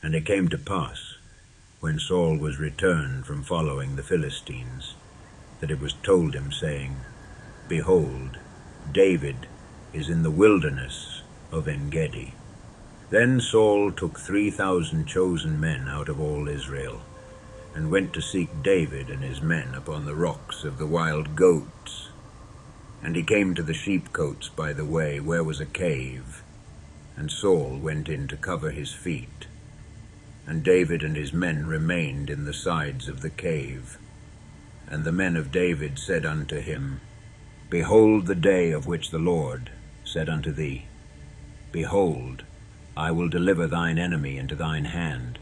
And it came to pass, when Saul was returned from following the Philistines, that it was told him, saying, Behold, David is in the wilderness of En-gedi. Then Saul took 3,000 chosen men out of all Israel, and went to seek David and his men upon the rocks of the wild goats. And he came to the sheepcotes by the way, where was a cave, and Saul went in to cover his feet. And David and his men remained in the sides of the cave. And the men of David said unto him, Behold the day of which the Lord said unto thee, Behold, I will deliver thine enemy into thine hand,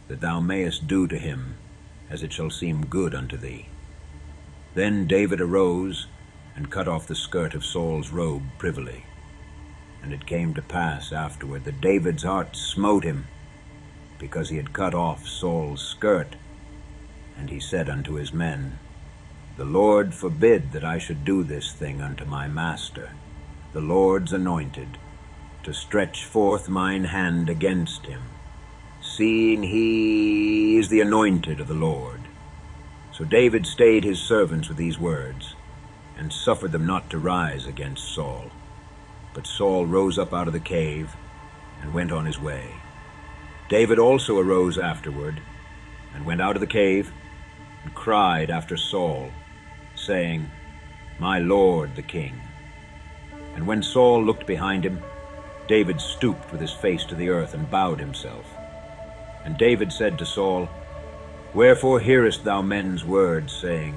that thou mayest do to him as it shall seem good unto thee. Then David arose and cut off the skirt of Saul's robe privily. And it came to pass afterward that David's heart smote him, because he had cut off Saul's skirt. And he said unto his men, The Lord forbid that I should do this thing unto my master, the Lord's anointed, to stretch forth mine hand against him, seeing he is the anointed of the Lord. So David stayed his servants with these words, and suffered them not to rise against Saul. But Saul rose up out of the cave, and went on his way. David also arose afterward, and went out of the cave, and cried after Saul, saying, My lord the king. And when Saul looked behind him, David stooped with his face to the earth, and bowed himself. And David said to Saul, Wherefore hearest thou men's words, saying,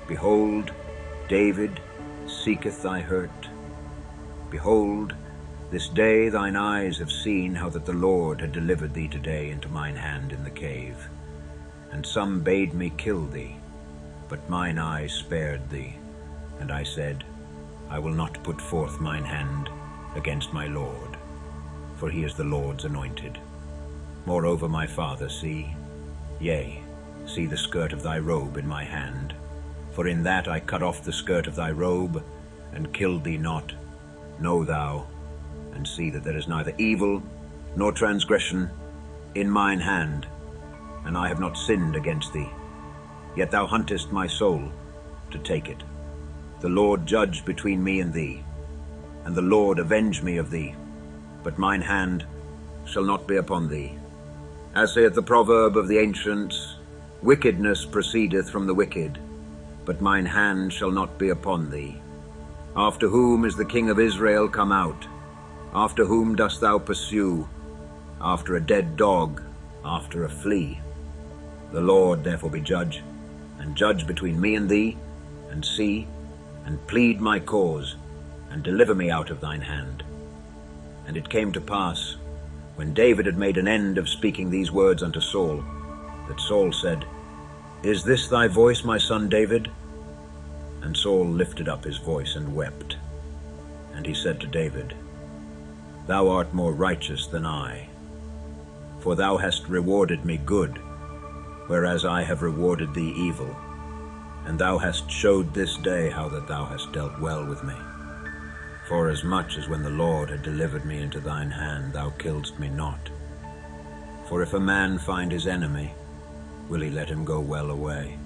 Behold, David seeketh thy hurt? Behold, this day thine eyes have seen how that the Lord had delivered thee today into mine hand in the cave. And some bade me kill thee, but mine eyes spared thee. And I said, I will not put forth mine hand against my Lord, for he is the Lord's anointed. Moreover, my father, see, yea, see the skirt of thy robe in my hand, for in that I cut off the skirt of thy robe, and killed thee not. Know thou, and see that there is neither evil nor transgression in mine hand, and I have not sinned against thee. Yet thou huntest my soul to take it. The Lord judge between me and thee, and the Lord avenge me of thee, but mine hand shall not be upon thee. As saith the proverb of the ancients, Wickedness proceedeth from the wicked, but mine hand shall not be upon thee. After whom is the king of Israel come out? After whom dost thou pursue? After a dead dog, after a flea. The Lord therefore be judge, and judge between me and thee, and see, and plead my cause, and deliver me out of thine hand. And it came to pass, when David had made an end of speaking these words unto Saul, that Saul said, Is this thy voice, my son David? And Saul lifted up his voice and wept. And he said to David, Thou art more righteous than I, for thou hast rewarded me good, whereas I have rewarded thee evil. And thou hast showed this day how that thou hast dealt well with me. Forasmuch as when the Lord had delivered me into thine hand, thou killedst me not. For if a man find his enemy, will he let him go well away?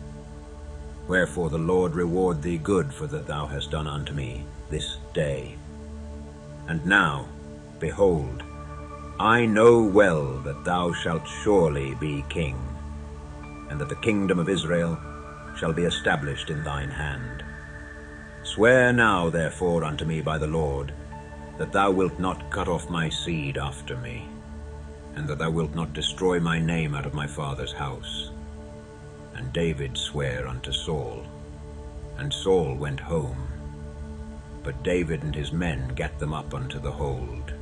Wherefore the Lord reward thee good for that thou hast done unto me this day. And now, behold, I know well that thou shalt surely be king, and that the kingdom of Israel shall be established in thine hand. Swear now therefore unto me by the Lord, that thou wilt not cut off my seed after me, and that thou wilt not destroy my name out of my father's house. And David sware unto Saul, and Saul went home. But David and his men gat them up unto the hold.